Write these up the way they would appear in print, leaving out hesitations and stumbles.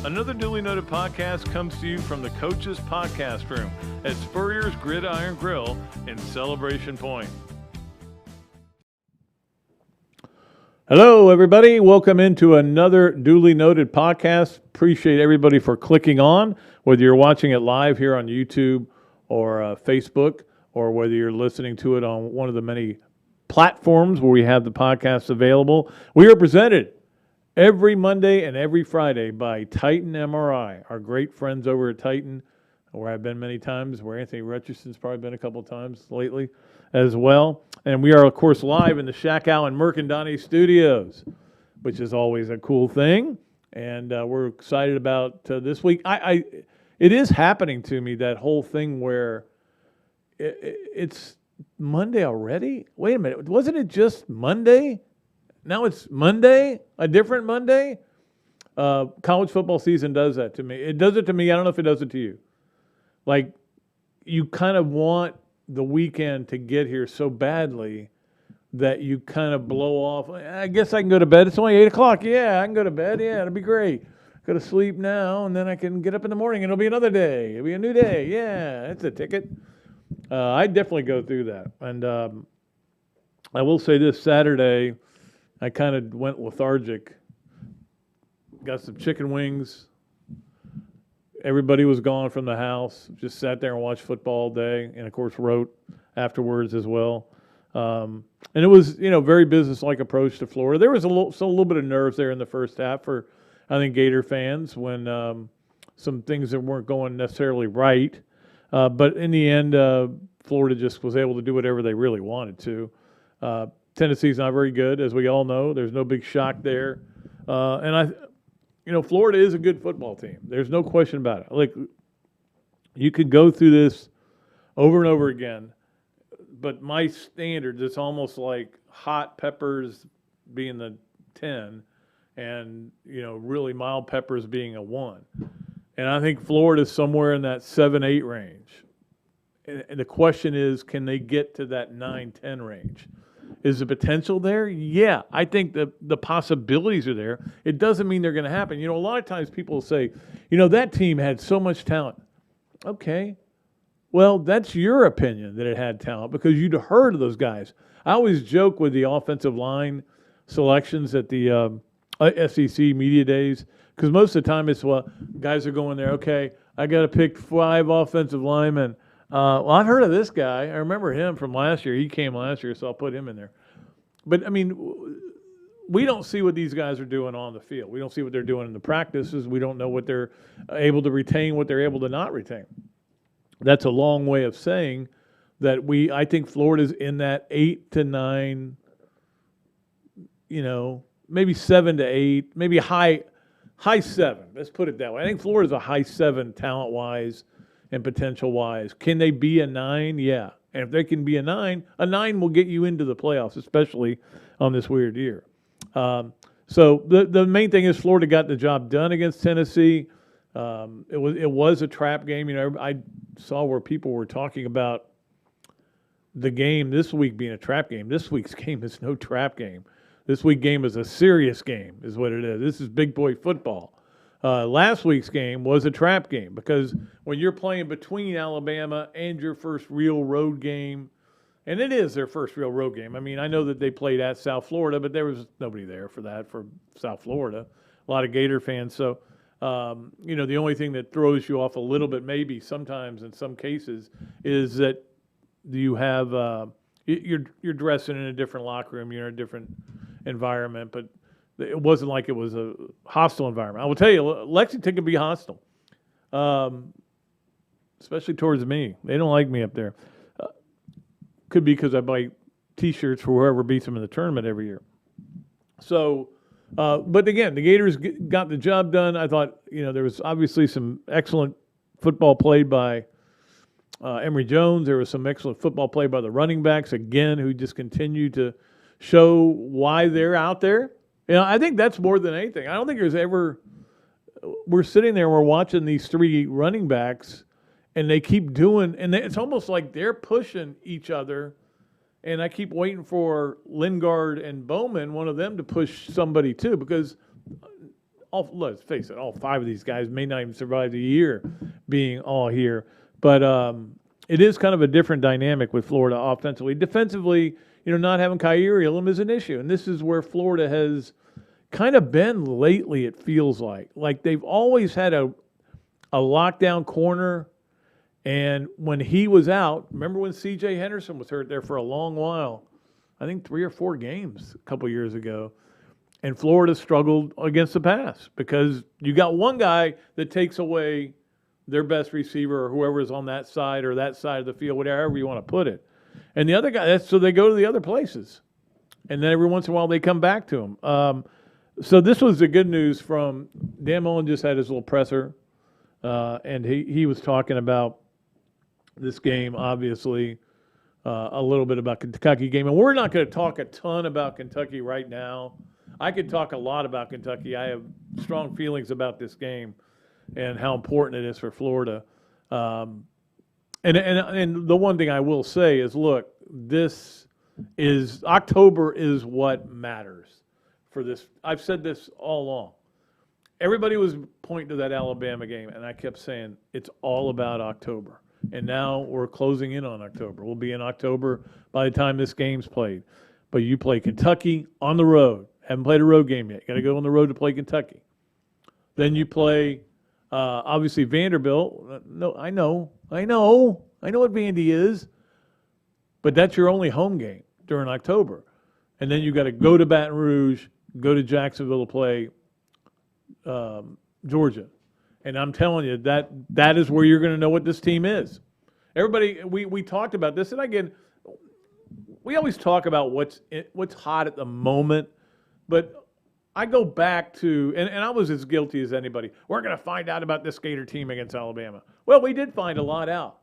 Another Dooley Noted Podcast comes to you from the Coach's Podcast Room at Spurrier's Gridiron Grill in Celebration Point. Hello, everybody. Welcome into another Dooley Noted Podcast. Appreciate everybody for clicking on, whether you're watching it live here on YouTube or Facebook, or whether you're listening to it on one of the many platforms where we have the podcast available. We are presented every Monday and every Friday by Titan MRI, our great friends over at Titan, where I've been many times, where Anthony Richardson's probably been a couple of times lately as well. And we are, of course, live in the Shakow and Mercandani studios, which is always a cool thing. And we're excited about this week. It is happening to me, that whole thing where it's Monday already? Wait a minute. Wasn't it just Monday? Now it's Monday, a different Monday. College football season does that to me. It does it to me. I don't know if it does it to you. Like, you kind of want the weekend to get here so badly that you kind of blow off. I guess I can go to bed. It's only 8 o'clock. Yeah, I can go to bed. Yeah, it'll be great. Go to sleep now, and then I can get up in the morning, and it'll be another day. It'll be a new day. Yeah, that's a ticket. I definitely go through that. And I will say this, Saturday, I kind of went lethargic. Got some chicken wings. Everybody was gone from the house. Just sat there and watched football all day, and of course wrote afterwards as well. And it was, very business-like approach to Florida. There was a little bit of nerves there in the first half for, I think, Gator fans when some things that weren't going necessarily right. But in the end, Florida just was able to do whatever they really wanted to. Tennessee's not very good, as we all know. There's no big shock there. And Florida is a good football team. There's no question about it. Like, you could go through this over and over again, but my standards, it's almost like hot peppers being the 10 and, really mild peppers being a 1. And I think Florida's somewhere in that 7-8 range. And the question is, can they get to that 9-10 range? Is the potential there? Yeah, I think the possibilities are there. It doesn't mean they're going to happen. A lot of times people say, that team had so much talent. Okay, well, that's your opinion that it had talent because you'd heard of those guys. I always joke with the offensive line selections at the SEC media days because most of the time it's, guys are going there, okay, I got to pick 5 offensive linemen. I've heard of this guy. I remember him from last year. He came last year, so I'll put him in there. But, we don't see what these guys are doing on the field. We don't see what they're doing in the practices. We don't know what they're able to retain, what they're able to not retain. That's a long way of saying that I think Florida's in that 8 to 9, maybe 7 to 8, maybe high 7. Let's put it that way. I think Florida's a high 7 talent-wise and potential-wise. Can they be a 9? Yeah. And if they can be a 9 will get you into the playoffs, especially on this weird year. So the main thing is Florida got the job done against Tennessee. It was a trap game. I saw where people were talking about the game this week being a trap game. This week's game is no trap game. This week's game is a serious game, is what it is. This is big boy football. Last week's game was a trap game because when you're playing between Alabama and your first real road game, and it is their first real road game. I know that they played at South Florida, but there was nobody there for that for South Florida. A lot of Gator fans. So, the only thing that throws you off a little bit maybe sometimes in some cases is that you have you're dressing in a different locker room. You're in a different environment, but it wasn't like it was a hostile environment. I will tell you, Lexington can be hostile, especially towards me. They don't like me up there. Could be because I buy T-shirts for whoever beats them in the tournament every year. So, but again, the Gators got the job done. I thought, there was obviously some excellent football played by Emory Jones. There was some excellent football played by the running backs, again, who just continue to show why they're out there. I think that's more than anything. I don't think there's ever – we're sitting there and we're watching these 3 running backs, and they keep doing – and it's almost like they're pushing each other, and I keep waiting for Lingard and Bowman, one of them, to push somebody too, because let's face it, all 5 of these guys may not even survive the year being all here. But it is kind of a different dynamic with Florida offensively. Defensively, not having Kyrie Elam is an issue. And this is where Florida has kind of been lately, it feels like. Like they've always had a lockdown corner. And when he was out, remember when C.J. Henderson was hurt there for a long while? I think 3 or 4 games a couple years ago. And Florida struggled against the pass because you got one guy that takes away their best receiver or whoever is on that side or that side of the field, whatever you want to put it. And the other guy, so they go to the other places. And then every once in a while they come back to him. So this was the good news from Dan Mullen just had his little presser. And he was talking about this game, obviously, a little bit about Kentucky game. And we're not going to talk a ton about Kentucky right now. I could talk a lot about Kentucky. I have strong feelings about this game and how important it is for Florida. And the one thing I will say is, look, October is what matters for this. I've said this all along. Everybody was pointing to that Alabama game, and I kept saying it's all about October. And now we're closing in on October. We'll be in October by the time this game's played. But you play Kentucky on the road. Haven't played a road game yet. Got to go on the road to play Kentucky. Then you play, obviously, Vanderbilt. No, I know what Vandy is. But that's your only home game during October. And then you got to go to Baton Rouge, go to Jacksonville to play Georgia. And I'm telling you, that is where you're going to know what this team is. Everybody, we talked about this, and again, we always talk about what's hot at the moment, but I go back to, and I was as guilty as anybody. We're going to find out about this Gator team against Alabama. Well, we did find a lot out.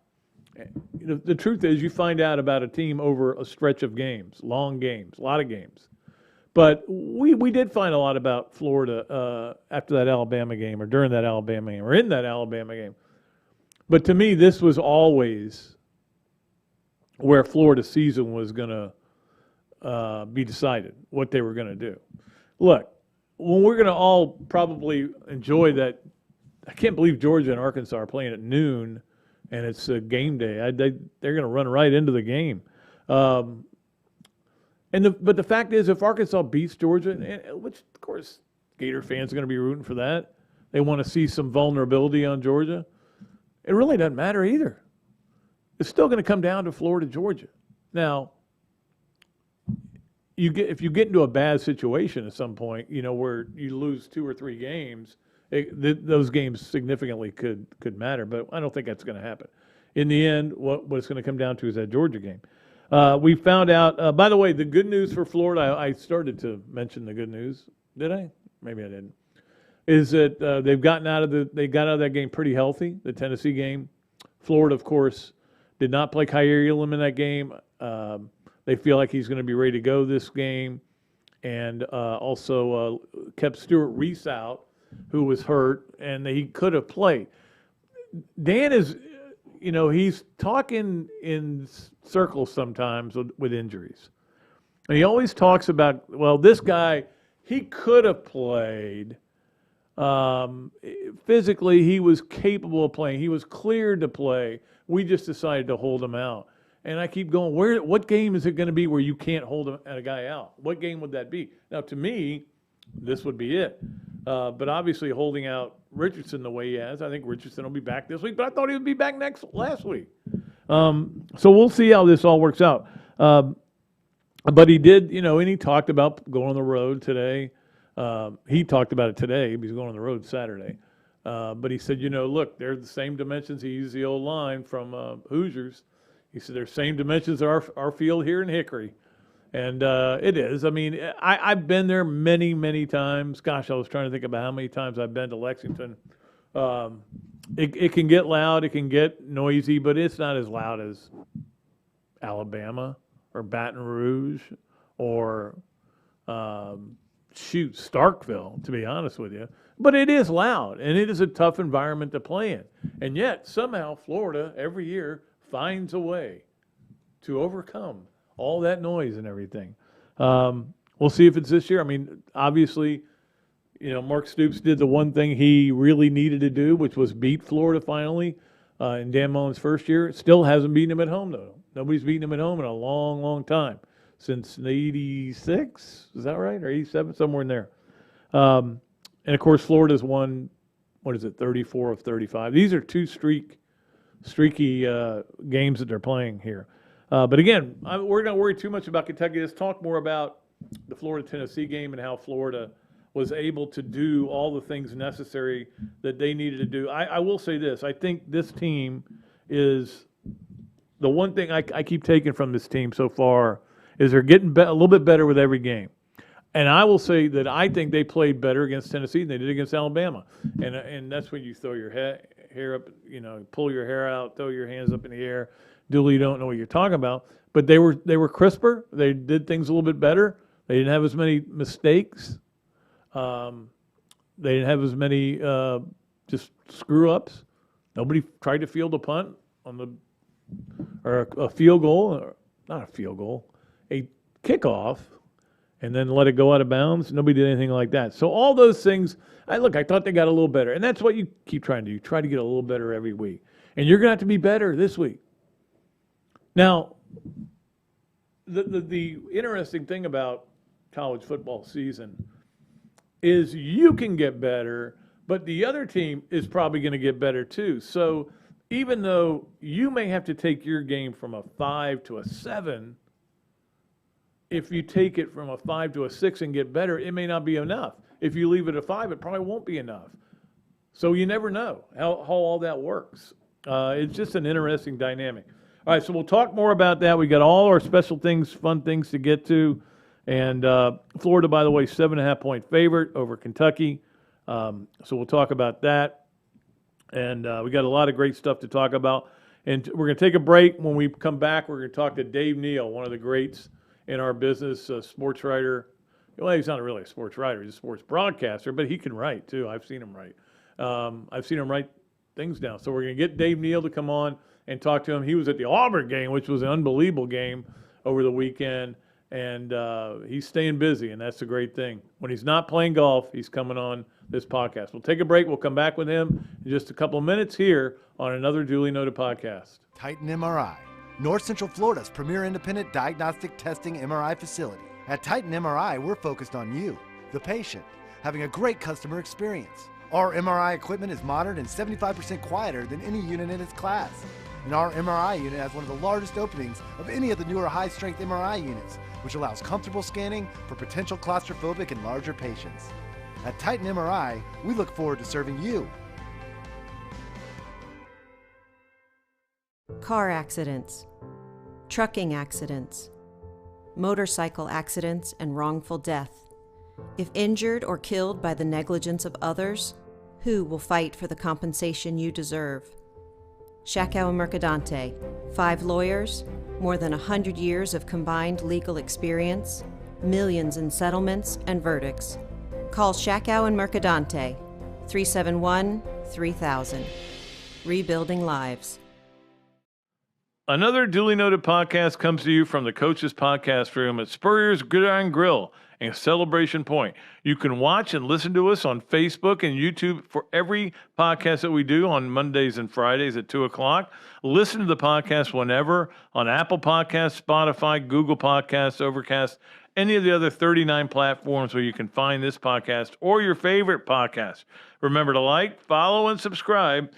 The truth is, you find out about a team over a stretch of games, long games, a lot of games. But we did find a lot about Florida after that Alabama game or during that Alabama game or in that Alabama game. But to me, this was always where Florida's season was going to be decided, what they were going to do. Look, when we're going to all probably enjoy that, I can't believe Georgia and Arkansas are playing at noon and it's a game day. They're going to run right into the game. But the fact is, if Arkansas beats Georgia, which of course Gator fans are going to be rooting for that, they want to see some vulnerability on Georgia. It really doesn't matter either. It's still going to come down to Florida, Georgia. Now, if you get into a bad situation at some point, where you lose 2 or 3 games, those games significantly could matter. But I don't think that's going to happen. In the end, what it's going to come down to is that Georgia game. We found out, by the way, the good news for Florida, I started to mention the good news. Did I? Maybe I didn't. Is that they got out of that game pretty healthy, the Tennessee game. Florida, of course, did not play Kyrie Elam in that game. They feel like he's going to be ready to go this game. And also kept Stuart Reese out, who was hurt, and he could have played. Dan is... he's talking in circles sometimes with injuries. And he always talks about, well, this guy, he could have played. Physically, he was capable of playing. He was cleared to play. We just decided to hold him out. And I keep going, what game is it going to be where you can't hold a guy out? What game would that be? Now, to me, this would be it. But obviously holding out Richardson the way he has, I think Richardson will be back this week, but I thought he would be back last week. So we'll see how this all works out. But he did, and he talked about going on the road today. He talked about it today. He's going on the road Saturday. But he said, look, they're the same dimensions. He used the old line from Hoosiers. He said they're same dimensions as our field here in Hickory. And it is. I mean, I've been there many, many times. Gosh, I was trying to think about how many times I've been to Lexington. It can get loud. It can get noisy, but it's not as loud as Alabama or Baton Rouge or, Starkville, to be honest with you. But it is loud, and it is a tough environment to play in. And yet, somehow, Florida, every year, finds a way to overcome all that noise and everything. We'll see if it's this year. I mean, obviously, Mark Stoops did the one thing he really needed to do, which was beat Florida finally in Dan Mullen's first year. Still hasn't beaten him at home, though. Nobody's beaten him at home in a long, long time, since '86. Is that right? Or '87, somewhere in there. And of course, Florida's won, 34 of 35. These are two streaky games that they're playing here. But again, we're not worried too much about Kentucky. Let's talk more about the Florida-Tennessee game and how Florida was able to do all the things necessary that they needed to do. I will say this. I think this team is the one thing I keep taking from this team so far is they're getting a little bit better with every game. And I will say that I think they played better against Tennessee than they did against Alabama. And that's when you throw your hair up, pull your hair out, throw your hands up in the air. Dooley, you don't know what you're talking about. But they were crisper. They did things a little bit better. They didn't have as many mistakes. They didn't have as many just screw-ups. Nobody tried to field a punt or a field goal, or not a field goal, a kickoff, and then let it go out of bounds. Nobody did anything like that. So all those things, I thought they got a little better. And that's what you keep trying to do. You try to get a little better every week. And you're going to have to be better this week. Now, the interesting thing about college football season is you can get better, but the other team is probably going to get better too. So even though you may have to take your game from a 5 to a 7, if you take it from a 5 to a 6 and get better, it may not be enough. If you leave it at 5, it probably won't be enough. So you never know how all that works. It's just an interesting dynamic. All right, so we'll talk more about that. We got all our special things, fun things to get to. And Florida, by the way, 7.5-point favorite over Kentucky. So we'll talk about that. And we got a lot of great stuff to talk about. And we're going to take a break. When we come back, we're going to talk to Dave Neal, one of the greats in our business, a sports writer. Well, he's not really a sports writer. He's a sports broadcaster, but he can write, too. I've seen him write. I've seen him write things down. So we're going to get Dave Neal to come on and talk to him. He was at the Auburn game, which was an unbelievable game over the weekend. And he's staying busy, and that's a great thing. When he's not playing golf, he's coming on this podcast. We'll take a break. We'll come back with him in just a couple of minutes here on Another Dooley Noted Podcast. Titan MRI, North Central Florida's premier independent diagnostic testing MRI facility. At Titan MRI, we're focused on you, the patient, having a great customer experience. Our MRI equipment is modern and 75% quieter than any unit in its class. And our MRI unit has one of the largest openings of any of the newer high-strength MRI units, which allows comfortable scanning for potential claustrophobic and larger patients. At Titan MRI, we look forward to serving you. Car accidents, trucking accidents, motorcycle accidents, and wrongful death. If injured or killed by the negligence of others, who will fight for the compensation you deserve? Shakow and Mercadante, 5 lawyers, more than 100 years of combined legal experience, millions in settlements and verdicts. Call Shakow and Mercadante, 371-3000. Rebuilding lives. Another Duly Noted Podcast comes to you from the Coach's Podcast Room at Spurrier's Gridiron Grill and Celebration Point. You can watch and listen to us on Facebook and YouTube for every podcast that we do on Mondays and Fridays at 2 o'clock. Listen to the podcast whenever on Apple Podcasts, Spotify, Google Podcasts, Overcast, any of the other 39 platforms where you can find this podcast or your favorite podcast. Remember to like, follow, and subscribe.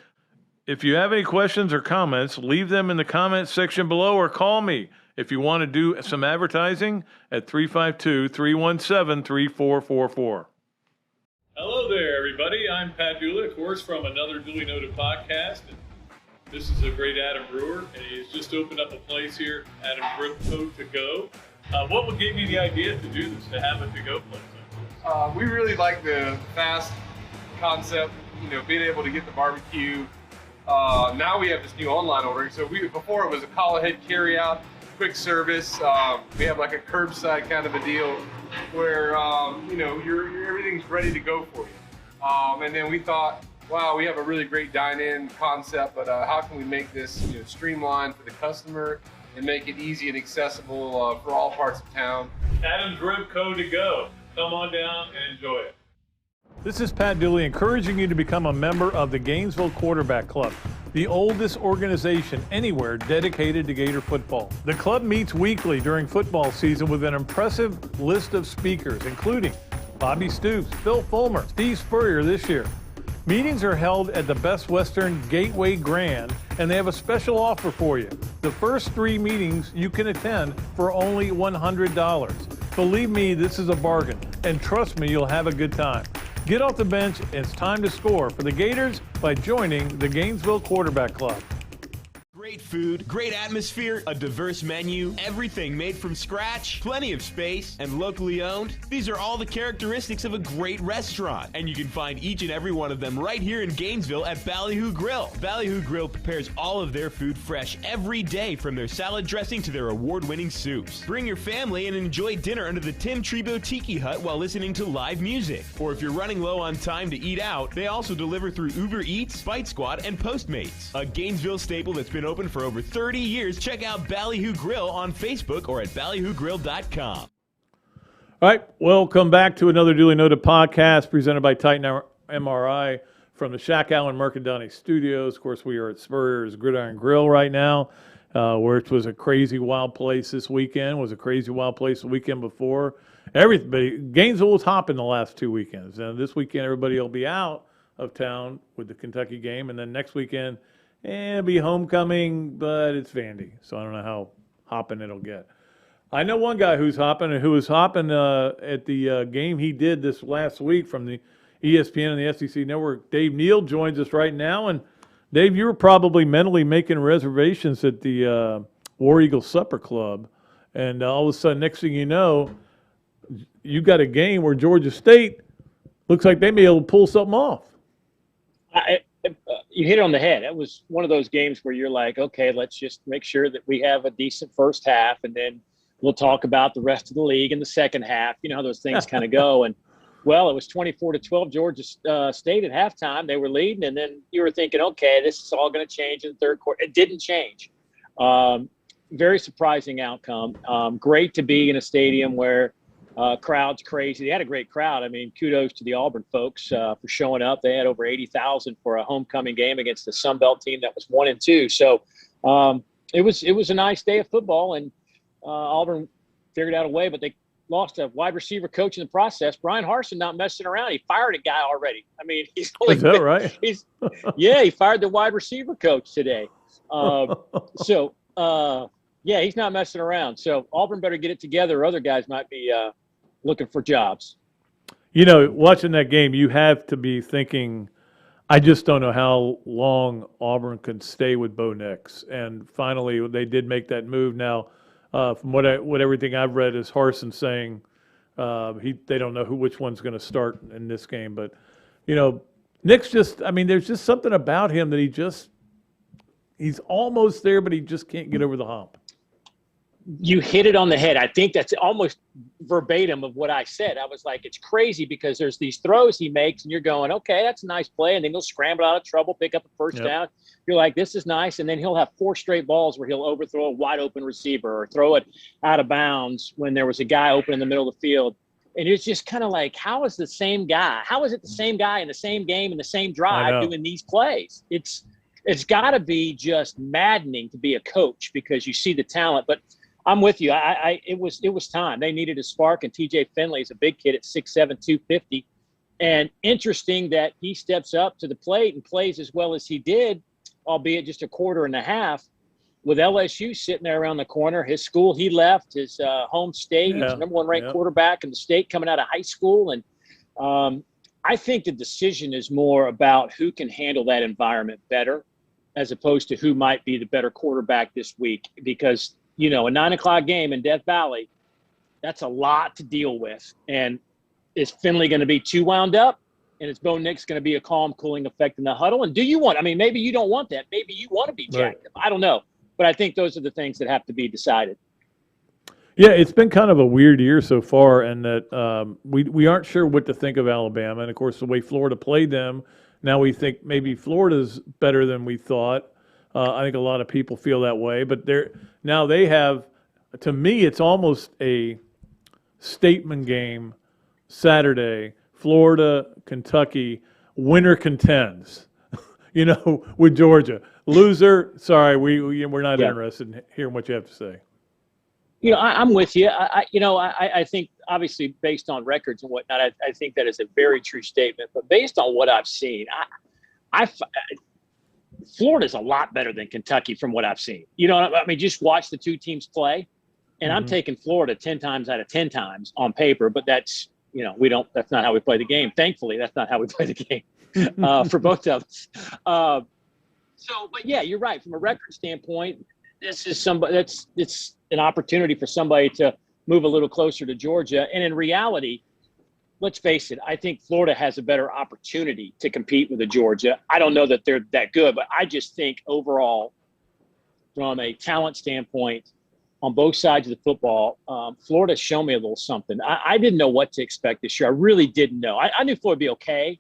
If you have any questions or comments, leave them in the comments section below or call me if you want to do some advertising at 352-317-3444. Hello there, everybody. I'm Pat Dooley, of course, from Another Dooley Noted Podcast. And this is a great Adam Brewer, and he's just opened up a place here, Adam Brewer To Go. What would give you the idea to do this, to have a to-go place? We really like the fast concept, being able to get the barbecue. Now we have this new online ordering. So before it was a call ahead carry out, quick service. We have like a curbside kind of a deal where everything's ready to go for you. And then we thought, wow, we have a really great dine-in concept, but how can we make this streamlined for the customer and make it easy and accessible for all parts of town? Adam's Rib Co. To Go. Come on down and enjoy it. This is Pat Dooley encouraging you to become a member of the Gainesville Quarterback Club, the oldest organization anywhere dedicated to Gator football. The club meets weekly during football season with an impressive list of speakers, including Bobby Stoops, Phil Fulmer, Steve Spurrier this year. Meetings are held at the Best Western Gateway Grand, and they have a special offer for you. The first 3 meetings you can attend for only $100. Believe me, this is a bargain, and trust me, you'll have a good time. Get off the bench, and it's time to score for the Gators by joining the Gainesville Quarterback Club. Great food, great atmosphere, a diverse menu, everything made from scratch, plenty of space, and locally owned. These are all the characteristics of a great restaurant, and you can find each and every one of them right here in Gainesville at Ballyhoo Grill. Ballyhoo Grill prepares all of their food fresh every day, from their salad dressing to their award-winning soups. Bring your family and enjoy dinner under the Tim Trebo Tiki Hut while listening to live music. Or if you're running low on time to eat out, they also deliver through Uber Eats, Bite Squad, and Postmates. A Gainesville staple that's been open for over 30 years. Check out Ballyhoo Grill on Facebook or at ballyhoogrill.com. All right, welcome back to another Dooley Noted Podcast presented by Titan MRI from the Shack Allen Mercadante Studios. Of course, we are at Spurrier's Gridiron Grill right now, where it was a crazy wild place this weekend, was a crazy wild place the weekend before. Everybody, Gainesville was hopping the last 2 weekends, and this weekend everybody will be out of town with the Kentucky game, and then next weekend it'll be homecoming, but it's Vandy, so I don't know how hopping it'll get. I know one guy who's hopping and who was hopping at the game he did this last week from the ESPN and the SEC Network. Dave Neal joins us right now. And, Dave, you were probably mentally making reservations at the War Eagle Supper Club. And all of a sudden, next thing you know, you got a game where Georgia State looks like they may be able to pull something off. You hit it on the head. It was one of those games where you're like, okay, let's just make sure that we have a decent first half, and then we'll talk about the rest of the league in the second half. You know how those things kind of go. And, well, it was 24-12 Georgia State at halftime. They were leading, and then you were thinking, okay, this is all going to change in the third quarter. It didn't change. Very surprising outcome. Great to be in a stadium where crowd's crazy. They had a great crowd. I mean, kudos to the Auburn folks for showing up. They had over 80,000 for a homecoming game against the Sun Belt team that was 1-2. So it was a nice day of football, and Auburn figured out a way, but they lost a wide receiver coach in the process. Brian Harsin not messing around. He fired a guy already. I mean, he's only Is that right? He fired the wide receiver coach today. Yeah, he's not messing around. So Auburn better get it together, or other guys might be looking for jobs. You know, watching that game, you have to be thinking, I just don't know how long Auburn can stay with Bo Nix. And finally, they did make that move. Now, from what everything I've read is Harsin saying they don't know which one's going to start in this game. But, you know, Nix there's just something about him that he's almost there, but he just can't get over the hump. You hit it on the head. I think that's almost verbatim of what I said. I was like, it's crazy because there's these throws he makes and you're going, okay, that's a nice play. And then he'll scramble out of trouble, pick up a first down. You're like, this is nice. And then he'll have 4 straight balls where he'll overthrow a wide open receiver or throw it out of bounds when there was a guy open in the middle of the field. And it's just kind of like, how is it the same guy in the same game in the same drive doing these plays? It's got to be just maddening to be a coach because you see the talent. But I'm with you. It was time. They needed a spark, and TJ Finley is a big kid at 6'7", 250. And interesting that he steps up to the plate and plays as well as he did, albeit just a quarter and a half, with LSU sitting there around the corner. His school he left, his home state, he's the number 1 ranked quarterback in the state coming out of high school. And I think the decision is more about who can handle that environment better as opposed to who might be the better quarterback this week, because – you know, a 9:00 game in Death Valley, that's a lot to deal with. And is Finley going to be too wound up? And is Bo Nix going to be a calm, cooling effect in the huddle? And maybe you don't want that. Maybe you want to be jacked up. I don't know. But I think those are the things that have to be decided. Yeah, it's been kind of a weird year so far, and that we aren't sure what to think of Alabama. And, of course, the way Florida played them, now we think maybe Florida's better than we thought. I think a lot of people feel that way, but they have, to me, it's almost a statement game Saturday. Florida, Kentucky, winner contends, with Georgia. Loser, sorry, we're not interested in hearing what you have to say. I'm with you. I think obviously based on records and whatnot, I think that is a very true statement. But based on what I've seen, Florida's a lot better than Kentucky from what I've seen. Just watch the two teams play, and I'm taking Florida 10 times out of 10 times on paper. But that's that's not how we play the game. Thankfully, that's not how we play the game for both of us. But yeah, you're right. From a record standpoint, this is it's an opportunity for somebody to move a little closer to Georgia. And in reality, let's face it, I think Florida has a better opportunity to compete with the Georgia. I don't know that they're that good, but I just think overall, from a talent standpoint, on both sides of the football, Florida's shown me a little something. I didn't know what to expect this year. I really didn't know. I knew Florida would be okay.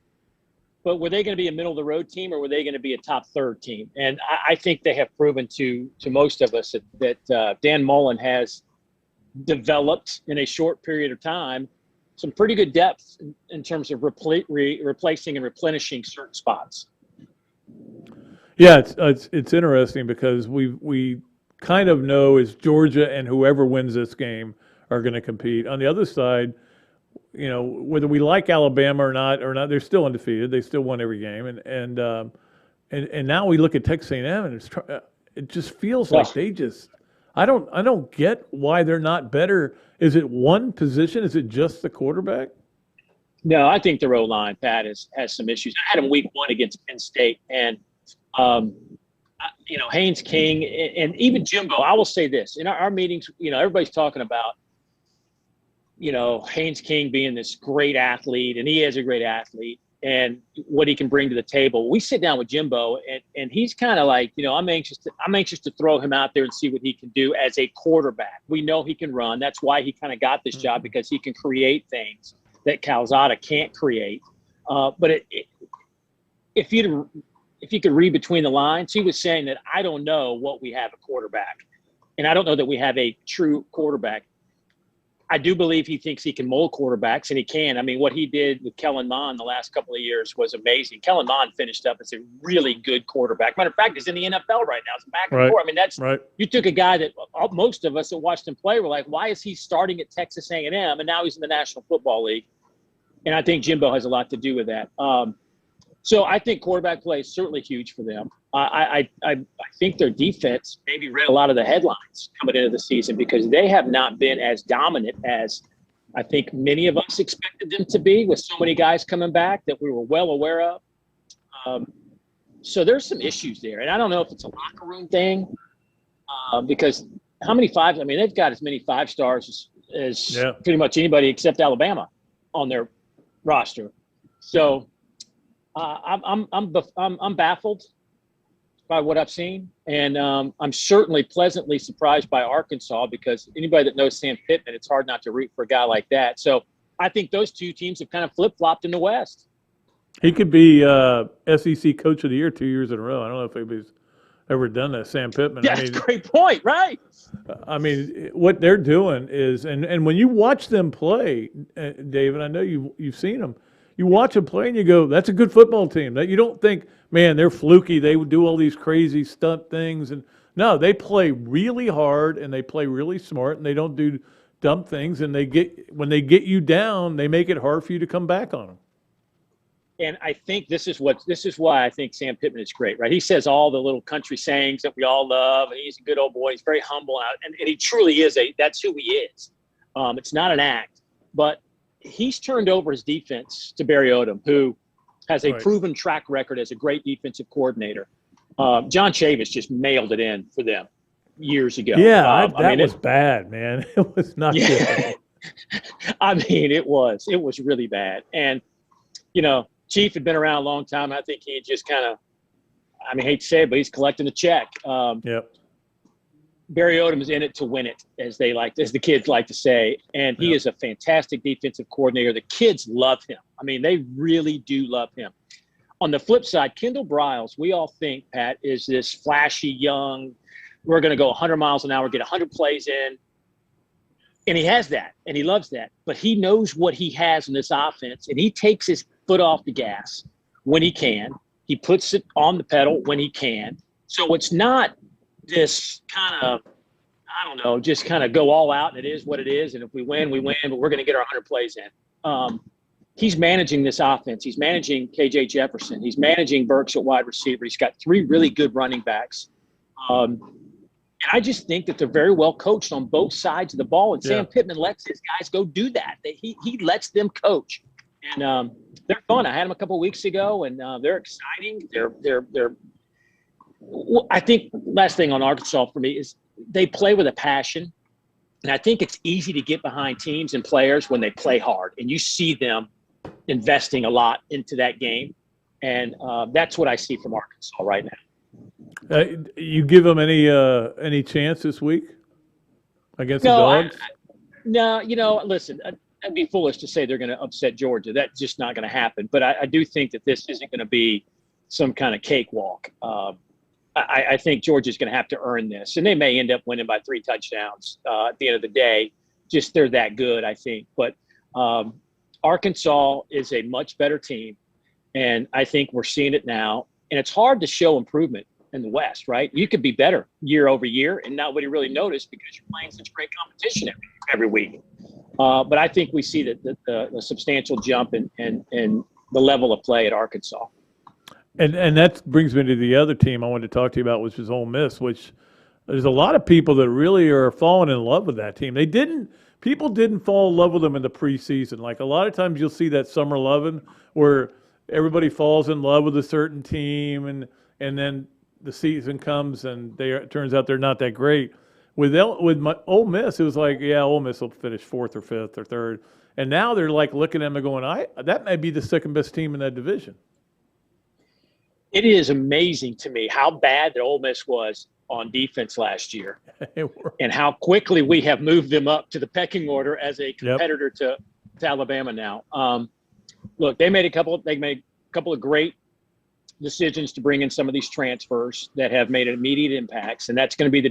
But were they going to be a middle-of-the-road team, or were they going to be a top third team? And I think they have proven to most of us that Dan Mullen has developed in a short period of time some pretty good depth in terms of replacing and replenishing certain spots. Yeah, it's interesting because we kind of know is Georgia and whoever wins this game are going to compete. On the other side, whether we like Alabama or not, they're still undefeated. They still won every game, and now we look at Texas A&M, and it just feels like they just. I don't get why they're not better. Is it one position? Is it just the quarterback? No, I think their O-line, Pat, has some issues. I had them week 1 against Penn State, and Haynes King and even Jimbo. I will say this in our meetings. Everybody's talking about. Haynes King being this great athlete, and he is a great athlete, and what he can bring to the table. We sit down with Jimbo, and he's kind of like, I'm anxious to throw him out there and see what he can do as a quarterback. We know he can run. That's why he kind of got this job, because he can create things that Calzada can't create. But if you could read between the lines, he was saying that I don't know what we have a quarterback, and I don't know that we have a true quarterback. I do believe he thinks he can mold quarterbacks, and he can. I mean, what he did with Kellen Mond the last couple of years was amazing. Kellen Mond finished up as a really good quarterback. Matter of fact, he's in the NFL right now. It's back and forth. I mean, that's right. You took a guy that most of us that watched him play were like, why is he starting at Texas A&M? And now he's in the National Football League. And I think Jimbo has a lot to do with that. So I think quarterback play is certainly huge for them. I think their defense maybe read a lot of the headlines coming into the season, because they have not been as dominant as I think many of us expected them to be, with so many guys coming back that we were well aware of. So there's some issues there. And I don't know if it's a locker room thing, because how many fives? I mean, they've got as many 5-stars as pretty much anybody except Alabama on their roster. So I'm baffled by what I've seen, and I'm certainly pleasantly surprised by Arkansas, because anybody that knows Sam Pittman, it's hard not to root for a guy like that. So I think those two teams have kind of flip-flopped in the West. He could be SEC Coach of the Year 2 years in a row. I don't know if anybody's ever done that. Sam Pittman. Yeah, that's a great point, right? I mean, what they're doing is, and when you watch them play, David, I know you've seen them. You watch them play and you go, that's a good football team. That you don't think, man, they're fluky. They would do all these crazy stunt things. And no, they play really hard and they play really smart, and they don't do dumb things. And when they get you down, they make it hard for you to come back on them. And I think this is why I think Sam Pittman is great, right? He says all the little country sayings that we all love, and he's a good old boy. He's very humble, and he truly is that's who he is. It's not an act, but he's turned over his defense to Barry Odom, who has a proven track record as a great defensive coordinator. John Chavis just mailed it in for them years ago. Yeah, that was bad, man. It was not good. I mean, it was really bad. And, Chief had been around a long time. I think he just kind of, I hate to say it, but he's collecting a check. Barry Odom is in it to win it, as the kids like to say. And he is a fantastic defensive coordinator. The kids love him. I mean, they really do love him. On the flip side, Kendall Briles, we all think, Pat, is this flashy young, we're going to go 100 miles an hour, get 100 plays in. And he has that, and he loves that. But he knows what he has in this offense, and he takes his foot off the gas when he can. He puts it on the pedal when he can. So it's not this kind of, I don't know, just kind of go all out, and it is what it is. And if we win, we win, but we're going to get our 100 plays in. He's managing this offense. He's managing KJ Jefferson. He's managing Burks at wide receiver. He's got 3 really good running backs. And I just think that they're very well coached on both sides of the ball. And Sam Pittman lets his guys go do that. He lets them coach. And they're fun. I had them a couple of weeks ago, and they're exciting. I think last thing on Arkansas for me is they play with a passion. And I think it's easy to get behind teams and players when they play hard. And you see them investing a lot into that game. And that's what I see from Arkansas right now. You give them any chance this week against the Dogs? No, listen, I'd be foolish to say they're going to upset Georgia. That's just not going to happen. But I do think that this isn't going to be some kind of cakewalk. I think Georgia's going to have to earn this. And they may end up winning by 3 touchdowns at the end of the day. Just they're that good, I think. But Arkansas is a much better team. And I think we're seeing it now. And it's hard to show improvement in the West, right? You could be better year over year and nobody really noticed because you're playing such great competition every week. But I think we see the substantial jump in the level of play at Arkansas. And that brings me to the other team I wanted to talk to you about, which is Ole Miss, which there's a lot of people that really are falling in love with that team. People didn't fall in love with them in the preseason. Like a lot of times you'll see that summer loving where everybody falls in love with a certain team and then the season comes and it turns out they're not that great. With Ole Miss, it was like, yeah, Ole Miss will finish 4th or 5th or 3rd. And now they're like looking at them and going, that may be the second best team in that division. It is amazing to me how bad that Ole Miss was on defense last year and how quickly we have moved them up to the pecking order as a competitor to Alabama now. Look, they made a couple of great decisions to bring in some of these transfers that have made immediate impacts, and that's going to be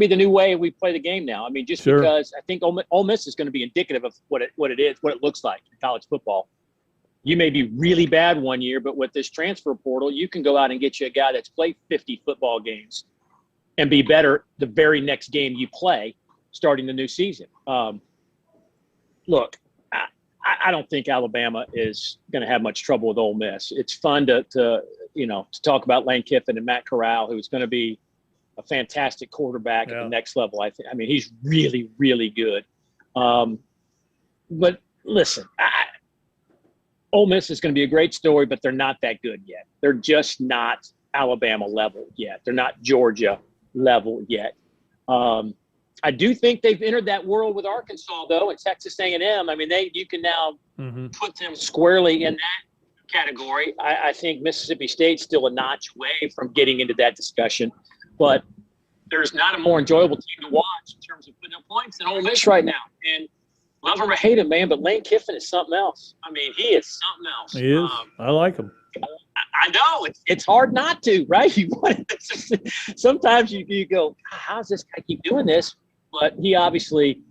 the new way we play the game now. I mean, just because I think Ole Miss is going to be indicative of what it looks like in college football. You may be really bad one year, but with this transfer portal, you can go out and get you a guy that's played 50 football games and be better the very next game you play starting the new season. Look, I don't think Alabama is going to have much trouble with Ole Miss. It's fun to talk about Lane Kiffin and Matt Corral, who's going to be a fantastic quarterback at the next level. I mean, he's really, really good. But listen, Ole Miss is going to be a great story, but they're not that good yet. They're just not Alabama level yet. They're not Georgia level yet. I do think they've entered that world with Arkansas, though, and Texas A&M. I mean, you can now put them squarely in that category. I think Mississippi State's still a notch away from getting into that discussion, but there's not a more enjoyable team to watch in terms of putting up points than Ole Miss right now. And love him or hate him, man, but Lane Kiffin is something else. I mean, he is something else. He is. I like him. I know. It's hard not to, right? Sometimes you go, how's this guy keep doing this? But he obviously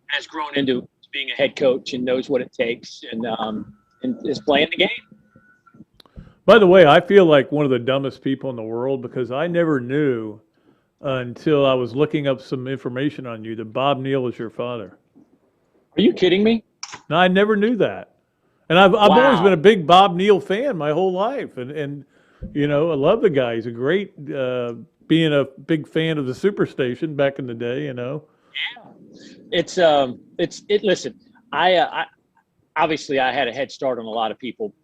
has grown into being a head coach and knows what it takes and is playing the game. By the way, I feel like one of the dumbest people in the world because I never knew until I was looking up some information on you that Bob Neal is your father. Are you kidding me? No, I never knew that. And I've always been a big Bob Neal fan my whole life. And I love the guy. He's a great being a big fan of the Superstation back in the day, Yeah. Listen, I obviously I had a head start on a lot of people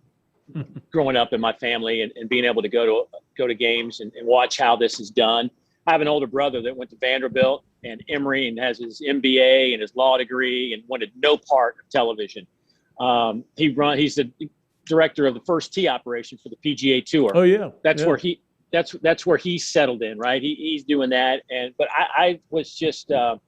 growing up in my family and being able to go to games and watch how this is done. I have an older brother that went to Vanderbilt and Emory and has his MBA and his law degree and wanted no part of television. He's the director of the first tee operation for the PGA Tour. Oh yeah, that's where he's settled in, right? He's doing that, but I was just I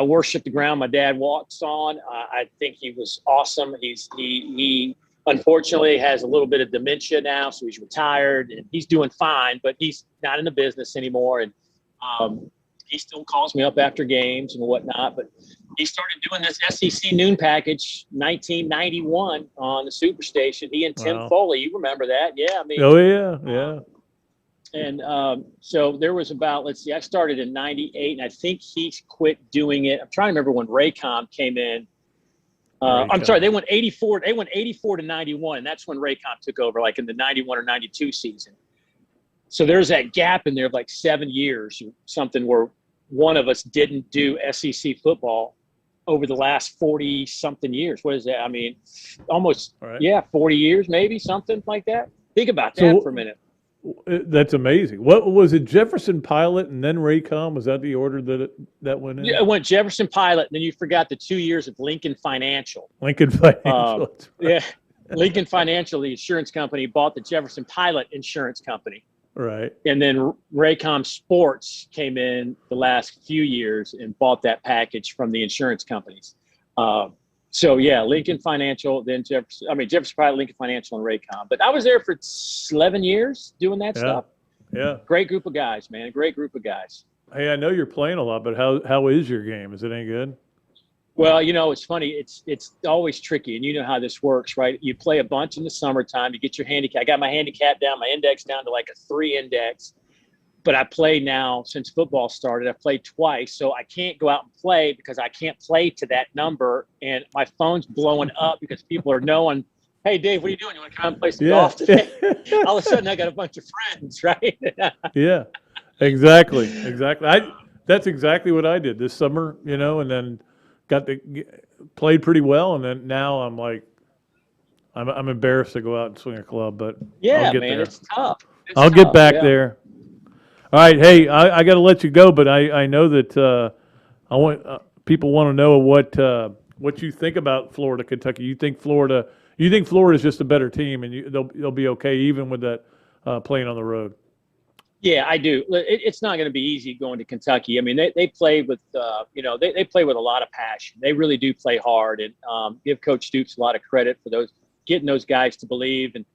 worship the ground my dad walks on. I think he was awesome. He unfortunately has a little bit of dementia now, so he's retired and he's doing fine, but he's not in the business anymore. And he still calls me up after games and whatnot. But he started doing this SEC noon package 1991 on the Superstation. He and Tim Foley, you remember that? Yeah, I mean. Oh yeah. And so there was about, let's see, I started in 98, and I think he quit doing it. I'm trying to remember when Raycom came in. I'm sorry, they went 84 to 91, and that's when Raycom took over, like in the 91 or 92 season. So there's that gap in there of like 7 years, something where one of us didn't do SEC football over the last 40-something years. What is that? I mean, almost, 40 years maybe, something like that. Think about that for a minute. That's amazing. What was it? Jefferson Pilot and then Raycom? Was that the order that went in? Yeah, it went Jefferson Pilot, and then you forgot the 2 years of Lincoln Financial. Lincoln Financial. Right. Yeah, Lincoln Financial, the insurance company, bought the Jefferson Pilot insurance company. Right. And then Raycom Sports came in the last few years and bought that package from the insurance companies. So yeah, Lincoln Financial, then Jefferson Pilot, Lincoln Financial, and Raycom. But I was there for 11 years doing that stuff. Yeah. Great group of guys, man. Great group of guys. Hey, I know you're playing a lot, but how is your game? Is it any good? Well, it's funny. It's always tricky, and you know how this works, right? You play a bunch in the summertime. You get your handicap. I got my handicap down, my index down to like a 3 index. But I play now since football started. I played twice, so I can't go out and play because I can't play to that number. And my phone's blowing up because people are knowing, hey, Dave, what are you doing? You want to come and play some golf today? All of a sudden, I got a bunch of friends, right? Yeah, exactly. That's exactly what I did this summer, and then played pretty well. And then now I'm like, I'm embarrassed to go out and swing a club, but yeah, I'll get man, there. it's tough. I'll get back there. All right, hey, I got to let you go, but I know that I want people want to know what you think about Florida, Kentucky. You think Florida is just a better team, and they'll be okay even with that playing on the road. Yeah, I do. It's not going to be easy going to Kentucky. I mean, they play with they play with a lot of passion. They really do play hard, and give Coach Stoops a lot of credit for getting those guys to believe. And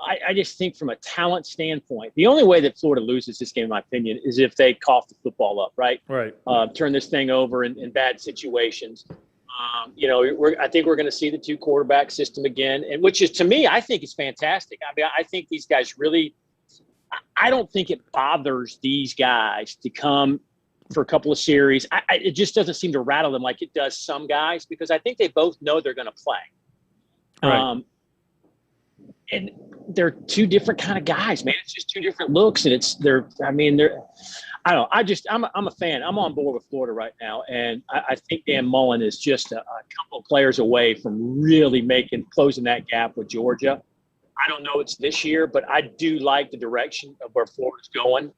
I just think from a talent standpoint, the only way that Florida loses this game, in my opinion, is if they cough the football up, right? Right. Turn this thing over in bad situations. I think we're going to see the 2-quarterback system again, and which is, to me, I think is fantastic. I mean, I think these guys really – I don't think it bothers these guys to come for a couple of series. It just doesn't seem to rattle them like it does some guys, because I think they both know they're going to play. Right. And they're two different kind of guys, man. It's just two different looks, and I don't know. I'm a fan. I'm on board with Florida right now, and I think Dan Mullen is just a couple of players away from really closing that gap with Georgia. I don't know it's this year, but I do like the direction of where Florida's going.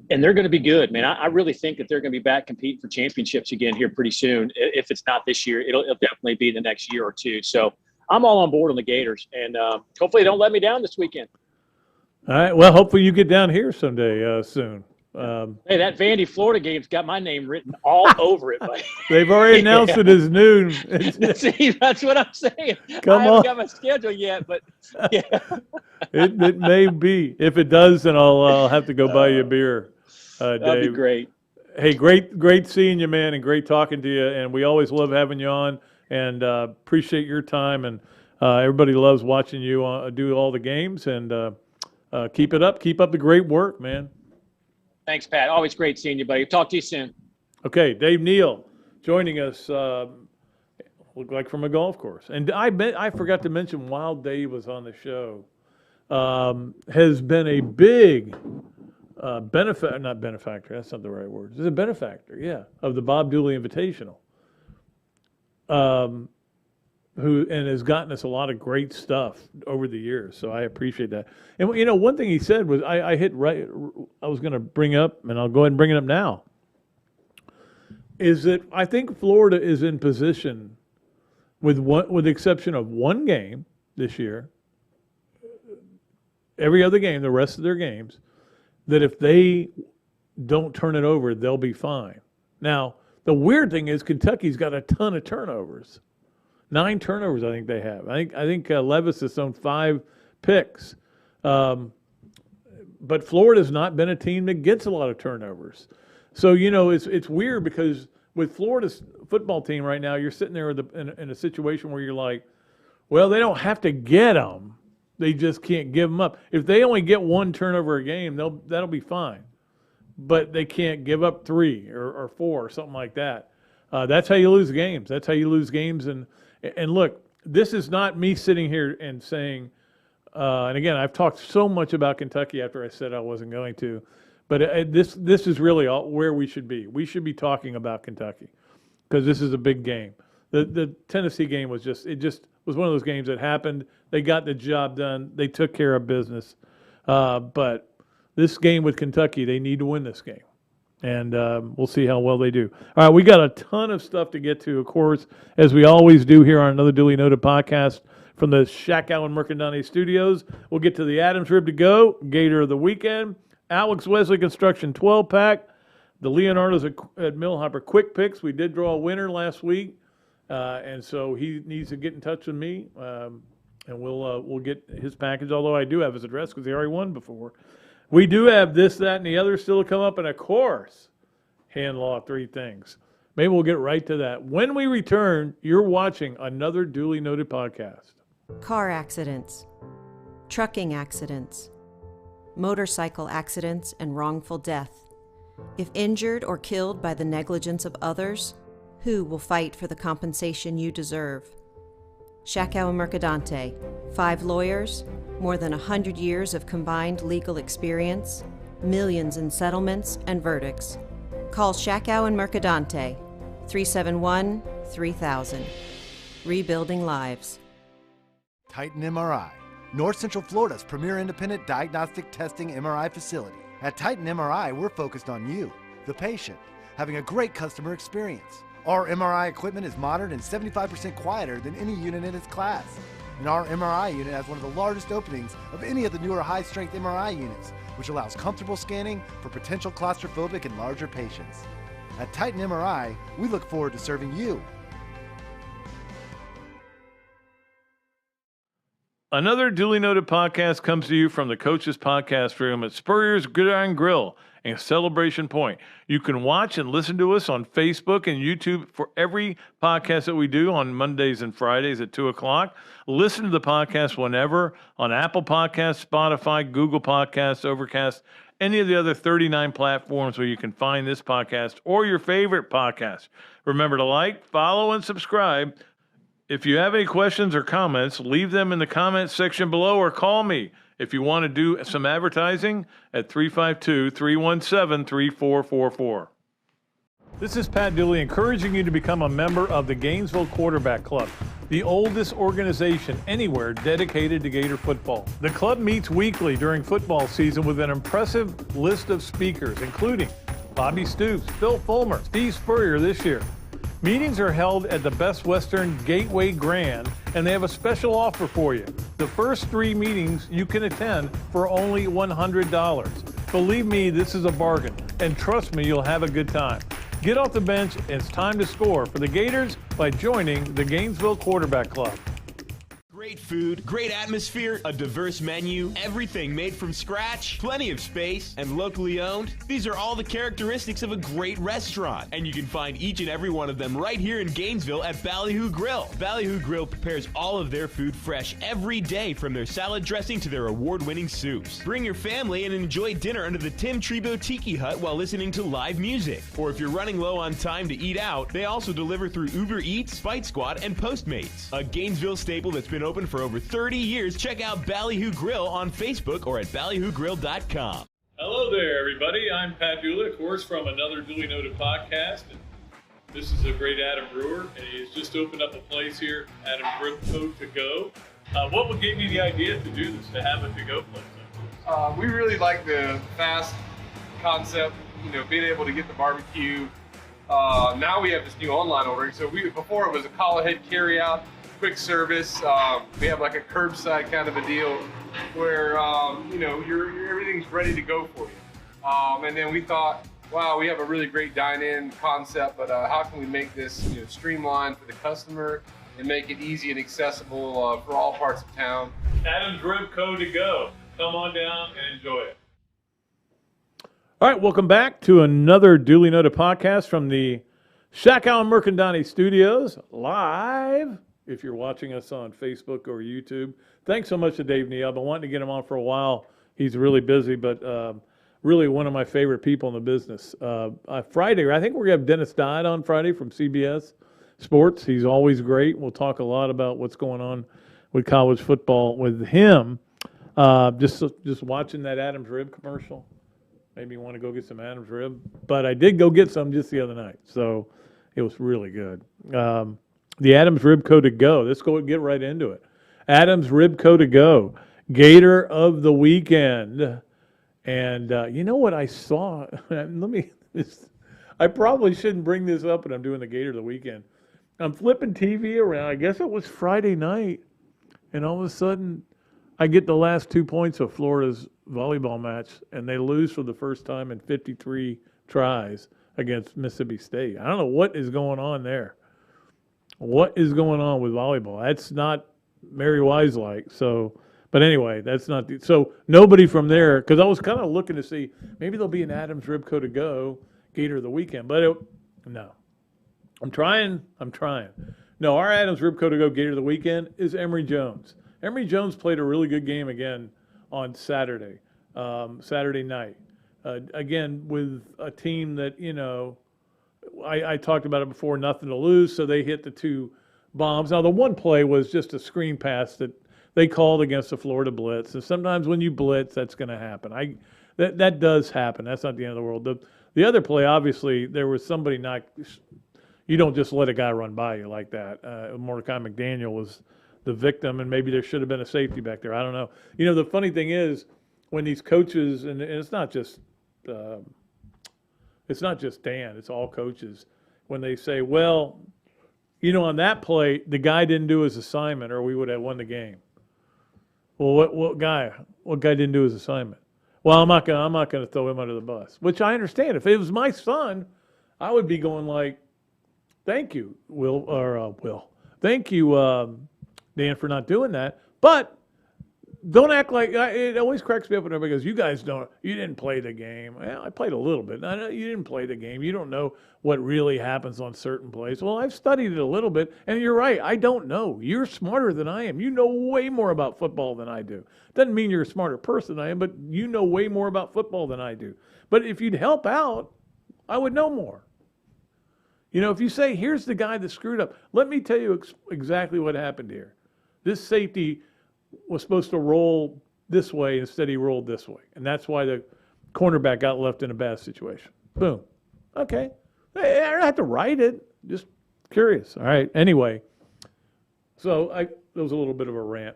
And they're going to be good, man. I really think that they're going to be back competing for championships again here pretty soon. If it's not this year, it'll definitely be the next year or two. So I'm all on board on the Gators, and hopefully they don't let me down this weekend. All right. Well, hopefully you get down here someday soon. Hey, that Vandy, Florida game's got my name written all over it. Buddy. They've already announced it as noon. See, that's what I'm saying. Come I haven't got my schedule yet, but yeah. It may be. If it does, then I'll have to go buy you a beer, Dave. That'd be great. Hey, great seeing you, man, and great talking to you. And we always love having you on, and appreciate your time. And everybody loves watching you do all the games. And keep it up. Keep up the great work, man. Thanks, Pat. Always great seeing you, buddy. Talk to you soon. Okay, Dave Neal joining us. Look like from a golf course. And I forgot to mention while Dave was on the show, has been a big not benefactor. That's not the right word. It's a benefactor, yeah, of the Bob Dooley Invitational. Who has gotten us a lot of great stuff over the years. So I appreciate that. And one thing he said was I was going to bring up, and I'll go ahead and bring it up now, is that I think Florida is in position, with the exception of one game this year, every other game, the rest of their games, that if they don't turn it over, they'll be fine. Now, the weird thing is Kentucky's got a ton of turnovers. 9 turnovers, I think they have. I think Levis has thrown 5 picks. But Florida's not been a team that gets a lot of turnovers. So, it's weird because with Florida's football team right now, you're sitting there in a situation where you're like, well, they don't have to get them. They just can't give them up. If they only get one turnover a game, that'll be fine. But they can't give up 3 or 4 or something like that. That's how you lose games. That's how you lose games. And look, this is not me sitting here and saying, and again, I've talked so much about Kentucky after I said I wasn't going to, but this is really where we should be. We should be talking about Kentucky because this is a big game. The Tennessee game was just one of those games that happened. They got the job done. They took care of business. But this game with Kentucky, they need to win this game. And we'll see how well they do. All right, we got a ton of stuff to get to, of course, as we always do here on Another Dooley Noted Podcast from the Shackow and Mercadante studios. We'll get to the Adams Rib to Go, Gator of the Weekend, Alex Wesley Construction 12-pack, the Leonardo's at Millhopper Quick Picks. We did draw a winner last week, and so he needs to get in touch with me, and we'll get his package, although I do have his address because he already won before. We do have this, that, and the other still to come up, and of course, hand law 3 things. Maybe we'll get right to that. When we return, you're watching Another Dooley Noted Podcast. Car accidents, trucking accidents, motorcycle accidents, and wrongful death. If injured or killed by the negligence of others, who will fight for the compensation you deserve? Shackow and Mercadante, 5 lawyers, more than 100 years of combined legal experience, millions in settlements and verdicts. Call Shackow and Mercadante, 371-3000. Rebuilding lives. Titan MRI, North Central Florida's premier independent diagnostic testing MRI facility. At Titan MRI, we're focused on you, the patient, having a great customer experience. Our MRI equipment is modern and 75% quieter than any unit in its class. And our MRI unit has one of the largest openings of any of the newer high-strength MRI units, which allows comfortable scanning for potential claustrophobic and larger patients. At Titan MRI, we look forward to serving you. Another Duly Noted Podcast comes to you from the Coach's Podcast Room at Spurrier's Gridiron Grill and Celebration Point. You can watch and listen to us on Facebook and YouTube for every podcast that we do on Mondays and Fridays at 2 o'clock. Listen to the podcast whenever on Apple Podcasts, Spotify, Google Podcasts, Overcast, any of the other 39 platforms where you can find this podcast or your favorite podcast. Remember to like, follow, and subscribe. If you have any questions or comments, leave them in the comments section below or call me if you want to do some advertising at 352-317-3444. This is Pat Dooley encouraging you to become a member of the Gainesville Quarterback Club, the oldest organization anywhere dedicated to Gator football. The club meets weekly during football season with an impressive list of speakers, including Bobby Stoops, Phil Fulmer, Steve Spurrier this year. Meetings are held at the Best Western Gateway Grand, and they have a special offer for you. The first 3 meetings you can attend for only $100. Believe me, this is a bargain, and trust me, you'll have a good time. Get off the bench, and it's time to score for the Gators by joining the Gainesville Quarterback Club. Great food, great atmosphere, a diverse menu, everything made from scratch, plenty of space, and locally owned. These are all the characteristics of a great restaurant, and you can find each and every one of them right here in Gainesville at Ballyhoo Grill. Ballyhoo Grill prepares all of their food fresh every day, from their salad dressing to their award-winning soups. Bring your family and enjoy dinner under the Tim Trebo Tiki Hut while listening to live music. Or if you're running low on time to eat out, they also deliver through Uber Eats, Fight Squad, and Postmates. A Gainesville staple that's been open for over 30 years. Check out Ballyhoo Grill on Facebook or at ballyhoogrill.com. Hello there, everybody. I'm Pat Dooley, of course, from Another Dooley Noted Podcast. And this is a great Adam Brewer, and he's just opened up a place here, Adam Rib To Go. What gave you the idea to do this, to have a to-go place? We really like the fast concept, being able to get the barbecue. Now we have this new online ordering. So before it was a call ahead carry out, quick service. We have like a curbside kind of a deal where everything's ready to go for you. And then we thought, wow, we have a really great dine-in concept, but how can we make this streamlined for the customer and make it easy and accessible for all parts of town? Adam's Rib To Go. Come on down and enjoy it. All right, welcome back to another Dooley Noted Podcast from the Shack Allen Mercandani Studios, live. If you're watching us on Facebook or YouTube, thanks so much to Dave Neal. I've been wanting to get him on for a while. He's really busy, but really one of my favorite people in the business. Friday, I think we're going to have Dennis Dodd on Friday from CBS Sports. He's always great. We'll talk a lot about what's going on with college football with him. Just watching that Adams Rib commercial made me want to go get some Adams Rib. But I did go get some just the other night, so it was really good. The Adams Rib Co. to go. Let's go get right into it. Adams Rib Co. to go. Gator of the weekend. And you know what I saw? I probably shouldn't bring this up, but I'm doing the Gator of the weekend. I'm flipping TV around. I guess it was Friday night. And all of a sudden, I get the last 2 points of Florida's volleyball match, and they lose for the first time in 53 tries against Mississippi State. I don't know what is going on there. What is going on with volleyball? That's not Mary Wise-like. So, but anyway, that's not so nobody from there, because I was kind of looking to see maybe there'll be an Adams Rib Co. to go Gator of the weekend, but no. I'm trying. No, our Adams Rib Co. to go Gator of the weekend is Emory Jones. Emory Jones played a really good game again on Saturday night. Again, with a team that, I talked about it before, nothing to lose, so they hit the two bombs. Now, the one play was just a screen pass that they called against the Florida blitz. And sometimes when you blitz, that's going to happen. That does happen. That's not the end of the world. The other play, obviously, there was somebody not – you don't just let a guy run by you like that. Mordecai McDaniel was the victim, and maybe there should have been a safety back there. I don't know. The funny thing is when these coaches – and it's not just Dan, it's all coaches. When they say, well, on that play, the guy didn't do his assignment or we would have won the game. Well, what guy didn't do his assignment? Well, I'm not going to throw him under the bus, which I understand. If it was my son, I would be going like, thank you, Will. Thank you, Dan, for not doing that. But don't act like it always cracks me up when everybody goes, you didn't play the game. Well, I played a little bit. I know you didn't play the game. You don't know what really happens on certain plays. Well, I've studied it a little bit, and you're right. I don't know. You're smarter than I am. You know way more about football than I do. Doesn't mean you're a smarter person than I am, but you know way more about football than I do. But if you'd help out, I would know more. If you say, here's the guy that screwed up, let me tell you exactly what happened here. This safety was supposed to roll this way, instead he rolled this way. And that's why the cornerback got left in a bad situation. Boom. Okay. I don't have to write it. Just curious. All right. Anyway, so that was a little bit of a rant.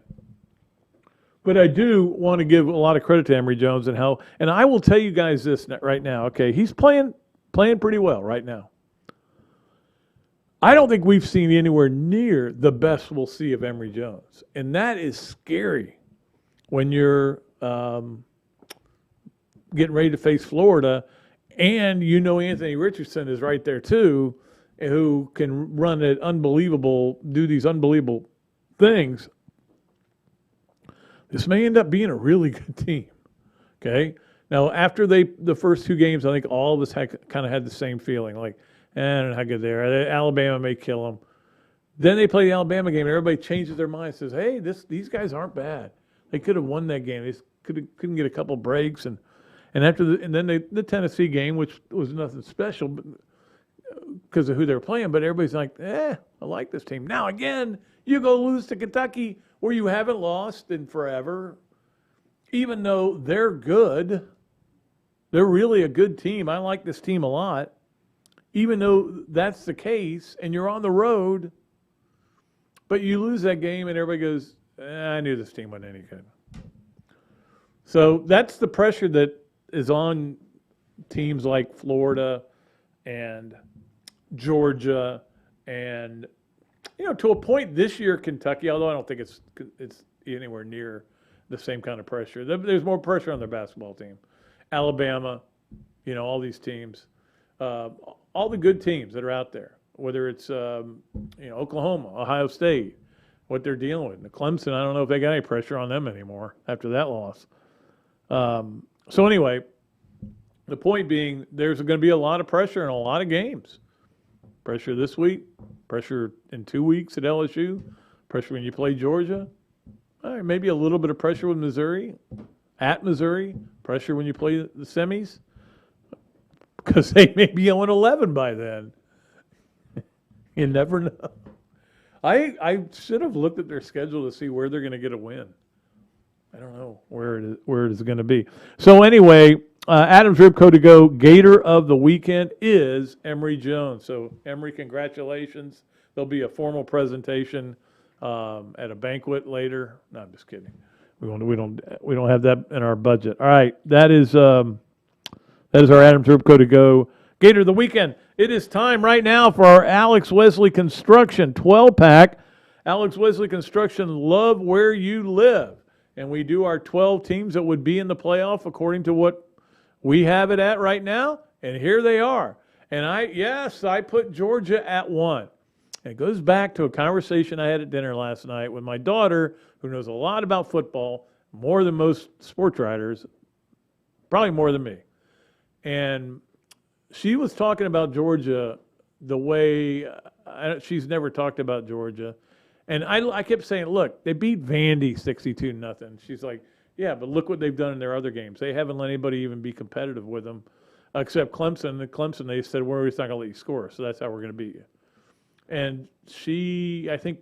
But I do want to give a lot of credit to Emory Jones and I will tell you guys this right now. Okay, he's playing pretty well right now. I don't think we've seen anywhere near the best we'll see of Emory Jones. And that is scary when you're getting ready to face Florida and Anthony Richardson is right there too, who can do these unbelievable things. This may end up being a really good team, okay? Now, after the first two games, I think all of us kind of had the same feeling, like, I don't know how good they are. Alabama may kill them. Then they play the Alabama game, and everybody changes their mind and says, hey, these guys aren't bad. They could have won that game. They couldn't get a couple breaks. And then the Tennessee game, which was nothing special because of who they were playing, but everybody's like, I like this team. Now, again, you go lose to Kentucky where you haven't lost in forever, even though they're good. They're really a good team. I like this team a lot. Even though that's the case, and you're on the road, but you lose that game, and everybody goes, I knew this team wasn't any good. So that's the pressure that is on teams like Florida and Georgia and, to a point this year, Kentucky, although I don't think it's anywhere near the same kind of pressure. There's more pressure on their basketball team. Alabama, all these teams. All the good teams that are out there, whether it's Oklahoma, Ohio State, what they're dealing with. And Clemson, I don't know if they got any pressure on them anymore after that loss. So anyway, The point being, there's going to be a lot of pressure in a lot of games. Pressure this week, pressure in 2 weeks at LSU, pressure when you play Georgia. All right, maybe a little bit of pressure with Missouri, at Missouri, pressure when you play the semis, because they may be 0-11 by then. You never know. I should have looked at their schedule to see where they're going to get a win. I don't know where it is going to be. So anyway, Adam's Ribco to go. Gator of the weekend is Emory Jones. So Emory, congratulations. There'll be a formal presentation at a banquet later. No, I'm just kidding. We don't have that in our budget. All right, that is our Adam's Ribco to go. Gator of the weekend. It is time right now for our Alex Wesley Construction 12-pack. Alex Wesley Construction, love where you live. And we do our 12 teams that would be in the playoff according to what we have it at right now. And here they are. And I put Georgia at 1. And it goes back to a conversation I had at dinner last night with my daughter, who knows a lot about football, more than most sports writers, probably more than me. And she was talking about Georgia the way she's never talked about Georgia. And I kept saying, look, they beat Vandy 62-0. She's like, yeah, but look what they've done in their other games. They haven't let anybody even be competitive with them, except Clemson. And Clemson, they said, we're just not going to let you score, so that's how we're going to beat you. And I think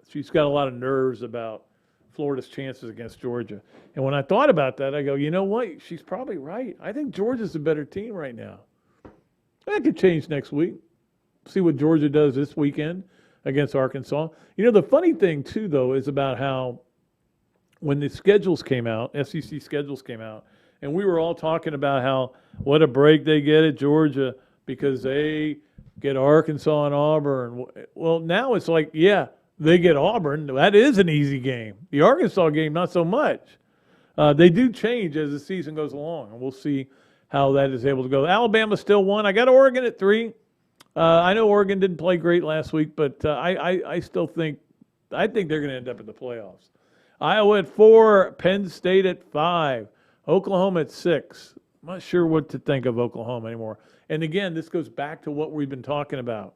she's got a lot of nerves about Florida's chances against Georgia. And when I thought about that, I go, you know what? She's probably right. I think Georgia's a better team right now. That could change next week. See what Georgia does this weekend against Arkansas. You know, the funny thing, too, though, is about how when the schedules came out, SEC schedules came out, and we were all talking about how what a break they get at Georgia because they get Arkansas and Auburn. Well, now it's like, yeah, they get Auburn. That is an easy game. The Arkansas game, not so much. They do change as the season goes along, and we'll see how that is able to go. Alabama still won. I got Oregon at 3. I know Oregon didn't play great last week, but I still think they're going to end up in the playoffs. Iowa at 4, Penn State at 5, Oklahoma at 6. I'm not sure what to think of Oklahoma anymore. And again, this goes back to what we've been talking about.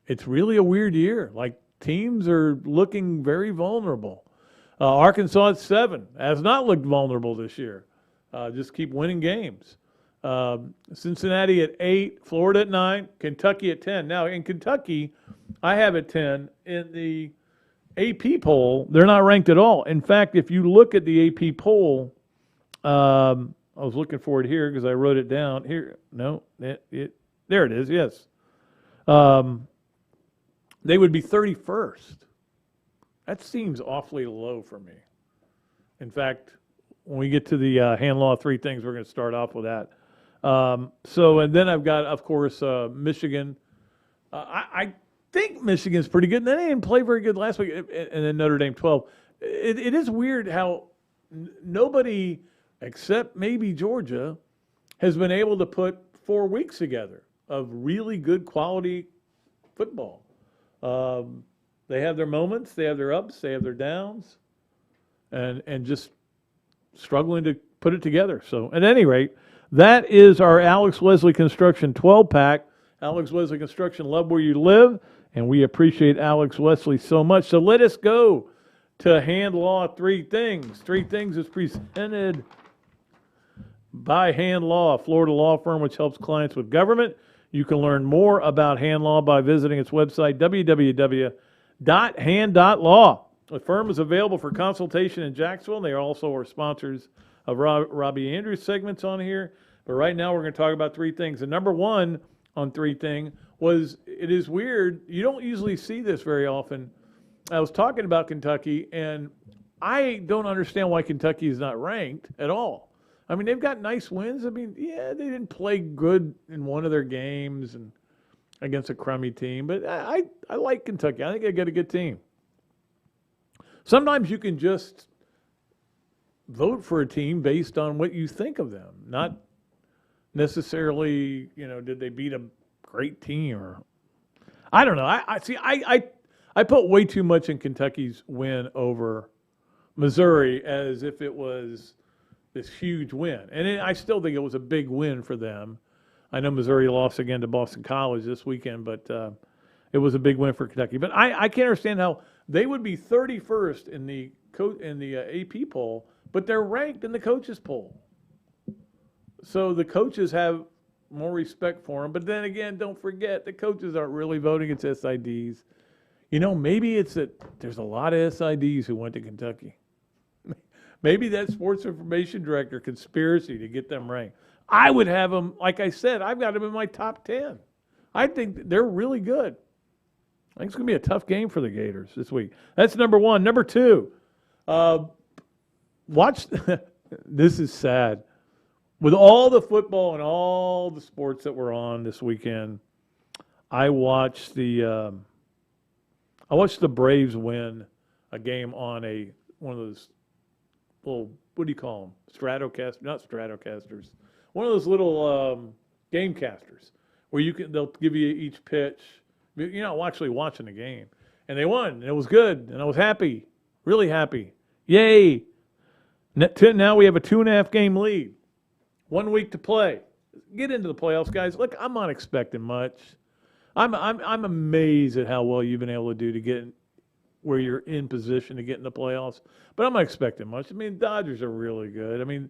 It's really a weird year. Like, teams are looking very vulnerable. Arkansas at 7 has not looked vulnerable this year. Just keep winning games. Cincinnati at 8, Florida at 9, Kentucky at 10. Now, in Kentucky, I have at 10. In the AP poll, they're not ranked at all. In fact, if you look at the AP poll, I was looking for it here because I wrote it down. Here, no, there it is, yes. They would be 31st. That seems awfully low for me. In fact, when we get to the hand law 3 things, we're going to start off with that. And then I've got, of course, Michigan. I think Michigan's pretty good. And they didn't play very good last week. And then Notre Dame 12. It is weird how nobody, except maybe Georgia, has been able to put 4 weeks together of really good quality football. They have their moments, they have their ups, they have their downs, and just struggling to put it together. So at any rate, that is our Alex Wesley Construction 12-pack. Alex Wesley Construction, love where you live, and we appreciate Alex Wesley so much. So let us go to Hand Law 3 Things. 3 Things is presented by Hand Law, a Florida law firm which helps clients with government. You can learn more about Hand Law by visiting its website, www.hand.law. The firm is available for consultation in Jacksonville. They also are sponsors of Robbie Andrews segments on here. But right now we're going to talk about 3 things. And number 1 on 3 thing was, it is weird. You don't usually see this very often. I was talking about Kentucky, and I don't understand why Kentucky is not ranked at all. I mean, they've got nice wins. I mean, yeah, they didn't play good in one of their games and against a crummy team. But I like Kentucky. I think they got a good team. Sometimes you can just vote for a team based on what you think of them, not necessarily, did they beat a great team or I don't know. I put way too much in Kentucky's win over Missouri as if it was, this huge win. And I still think it was a big win for them. I know Missouri lost again to Boston College this weekend, but it was a big win for Kentucky. But I can't understand how they would be 31st in the AP poll, but they're ranked in the coaches poll. So the coaches have more respect for them. But then again, don't forget, the coaches aren't really voting. It's SIDs. Maybe it's that there's a lot of SIDs who went to Kentucky. Maybe that sports information director conspiracy to get them ranked. I would have them, like I said, I've got them in my top 10. I think they're really good. I think it's going to be a tough game for the Gators this week. That's number one. Number two, watch. This is sad. With all the football and all the sports that were on this weekend, I watched the Braves win a game on one of those little, what do you call them? Not Stratocasters. One of those little game casters where they'll give you each pitch. You're not actually watching the game. And they won, and it was good, and I was happy, really happy. Yay! Now we have a 2.5 game lead. 1 week to play. Get into the playoffs, guys. Look, I'm not expecting much. I'm amazed at how well you've been able to do to get where you're in position to get in the playoffs. But I'm not expecting much. I mean, Dodgers are really good. I mean,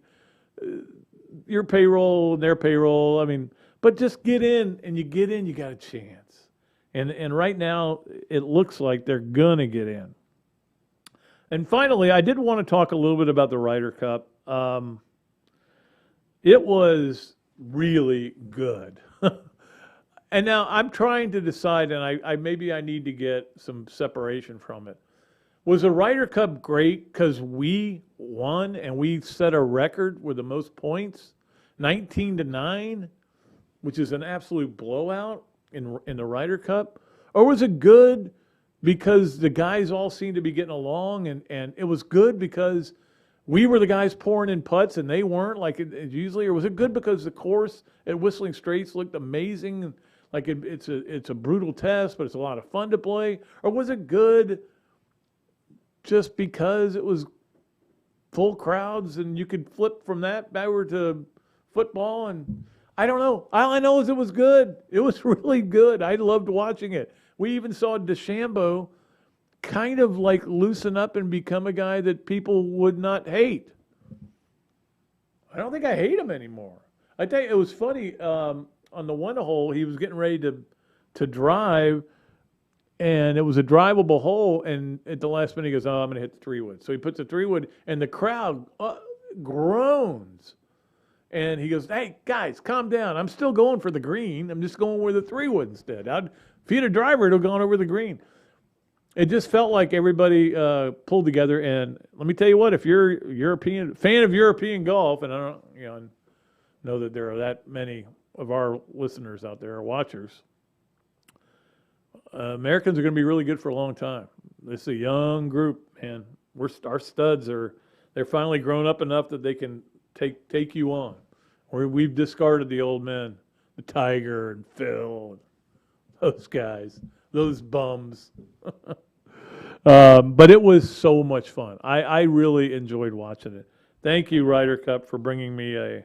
your payroll and their payroll. I mean, but just get in, and you get in, you got a chance. And right now, it looks like they're going to get in. And finally, I did want to talk a little bit about the Ryder Cup. It was really good. And now I'm trying to decide, and I maybe I need to get some separation from it. Was the Ryder Cup great because we won and we set a record with the most points, 19-9, which is an absolute blowout in the Ryder Cup? Or was it good because the guys all seemed to be getting along, and it was good because we were the guys pouring in putts and they weren't like it usually? Or was it good because the course at Whistling Straits looked amazing? Like it's a brutal test, but it's a lot of fun to play? Or was it good just because it was full crowds and you could flip from that backward to football? And I don't know. All I know is it was good. It was really good. I loved watching it. We even saw DeChambeau kind of like loosen up and become a guy that people would not hate. I don't think I hate him anymore. I tell you, it was funny. On the one hole, he was getting ready to drive, and it was a drivable hole, and at the last minute he goes, I'm going to hit the 3-wood. So he puts the 3-wood, and the crowd groans. And he goes, hey, guys, calm down. I'm still going for the green. I'm just going with the 3-wood instead. If he had a driver, it would have gone over the green. It just felt like everybody pulled together. And let me tell you what, if you're a fan of European golf, and I don't know that there are that many of our listeners out there, or watchers, Americans are going to be really good for a long time. This is a young group, and our studs they're finally grown up enough that they can take you on. We've discarded the old men, the Tiger and Phil, and those guys, those bums. But it was so much fun. I really enjoyed watching it. Thank you, Ryder Cup, for bringing me a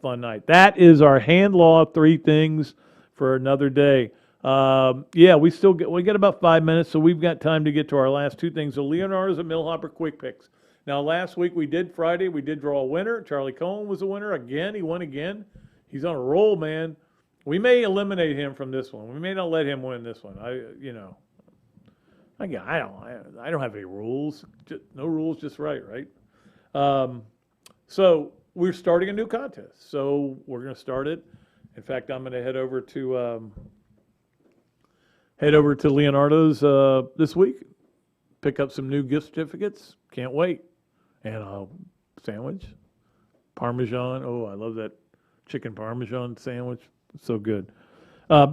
fun night. That is our hand law 3 things for another day. We got about 5 minutes, so we've got time to get to our last 2 things. So Leonardo's and Millhopper quick picks. Now, last week we did draw a winner. Charlie Cohen was a winner again. He won again. He's on a roll, man. We may eliminate him from this one. We may not let him win this one. I don't have any rules. No rules, just right? So we're starting a new contest. So we're going to start it. In fact, I'm going to head over to Leonardo's this week, pick up some new gift certificates. Can't wait. And a sandwich, Parmesan. Oh, I love that chicken Parmesan sandwich. It's so good.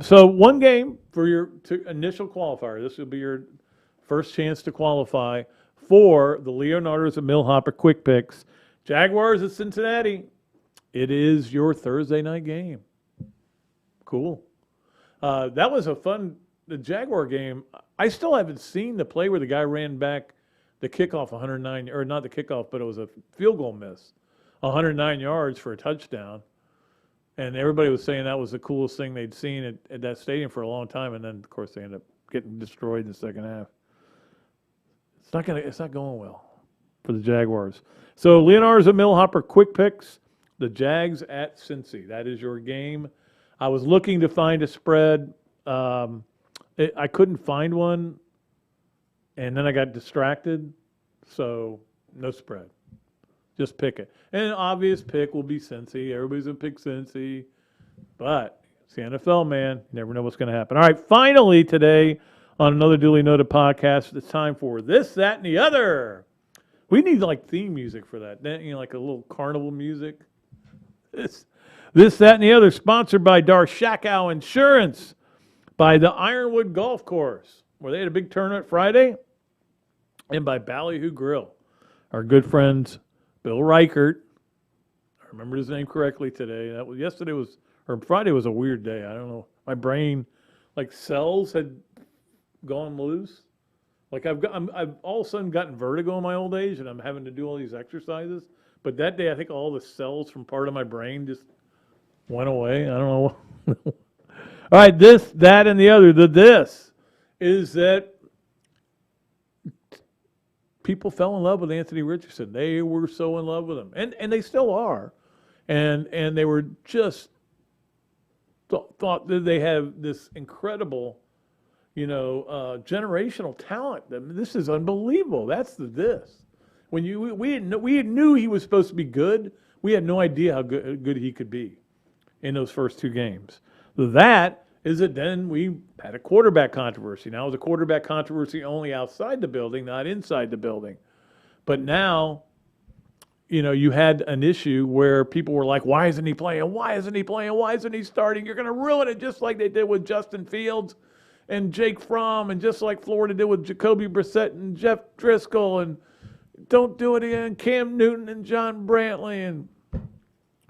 So one game for your initial qualifier. This will be your first chance to qualify for the Leonardo's and Millhopper quick picks. Jaguars at Cincinnati. It is your Thursday night game. Cool. That was the Jaguar game. I still haven't seen the play where the guy ran back the kickoff 109, or not the kickoff, but it was a field goal miss, 109 yards for a touchdown. And everybody was saying that was the coolest thing they'd seen at that stadium for a long time. And then, of course, they ended up getting destroyed in the second half. It's not going well for the Jaguars. So Leonard's at Millhopper, quick picks. The Jags at Cincy. That is your game. I was looking to find a spread. I couldn't find one, and then I got distracted. So no spread. Just pick it. And an obvious pick will be Cincy. Everybody's going to pick Cincy. But it's the NFL, man. You never know what's going to happen. All right, finally today on Another Dooley Noted Podcast, it's time for This, That, and the Other. We need like theme music for that. Like a little carnival music. This, That, and the Other, sponsored by Darshackow Insurance, by the Ironwood Golf Course, where they had a big tournament Friday, and by Ballyhoo Grill. Our good friends Bill Reichert. I remembered his name correctly today. Friday was a weird day. I don't know. My brain, like cells had gone loose. Like I've all of a sudden gotten vertigo in my old age, and I'm having to do all these exercises. But that day, I think all the cells from part of my brain just went away. I don't know. All right, This, That, and the Other. This is that people fell in love with Anthony Richardson. They were so in love with him, and they still are, and they were just thought that they have this incredible, generational talent. This is unbelievable. That's this. When we knew he was supposed to be good, we had no idea how good he could be in those first two games. That is that then we had a quarterback controversy. Now it was a quarterback controversy only outside the building, not inside the building. But now, you had an issue where people were like, why isn't he playing? Why isn't he playing? Why isn't he starting? You're going to ruin it just like they did with Justin Fields and Jake Fromm, and just like Florida did with Jacoby Brissett and Jeff Driscoll, and don't do it again, Cam Newton and John Brantley. And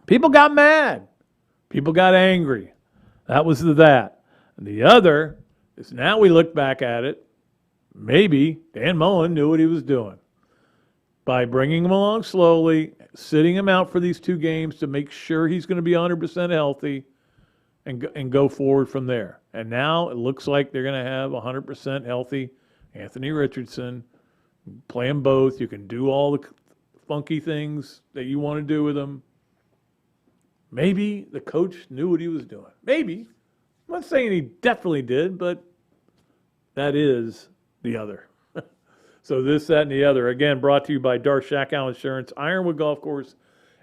people got mad. People got angry. That was that. And the other is now we look back at it, maybe Dan Mullen knew what he was doing by bringing him along slowly, sitting him out for these two games to make sure he's going to be 100% healthy and go forward from there. And now it looks like they're going to have 100% healthy Anthony Richardson. Play them both. You can do all the funky things that you want to do with them. Maybe the coach knew what he was doing. Maybe. I'm not saying he definitely did, but that is the other. So This, That, and the Other. Again, brought to you by Darshackow Insurance, Ironwood Golf Course,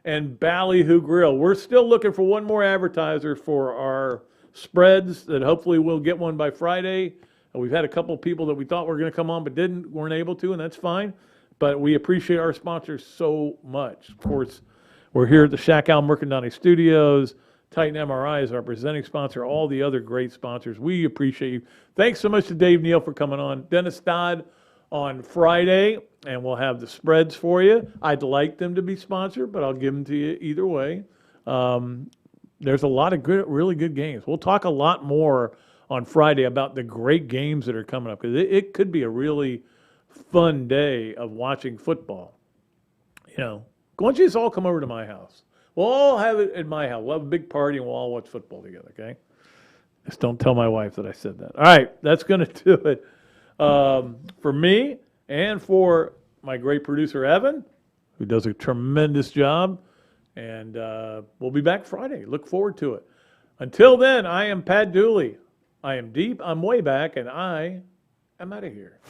and Ballyhoo Grill. We're still looking for one more advertiser for our spreads that hopefully we'll get one by Friday. We've had a couple of people that we thought were going to come on but weren't able to, and that's fine. But we appreciate our sponsors so much. Of course, we're here at the Shackow Mercantile Studios. Titan MRI is our presenting sponsor. All the other great sponsors. We appreciate you. Thanks so much to Dave Neal for coming on. Dennis Dodd on Friday, and we'll have the spreads for you. I'd like them to be sponsored, but I'll give them to you either way. There's a lot of really good games. We'll talk a lot more on Friday about the great games that are coming up, because it could be a really fun day of watching football. Why don't you just all come over to my house? We'll all have it at my house. We'll have a big party and we'll all watch football together, okay? Just don't tell my wife that I said that. All right, that's going to do it for me and for my great producer, Evan, who does a tremendous job. And we'll be back Friday. Look forward to it. Until then, I am Pat Dooley. I am deep, I'm way back, and I am out of here.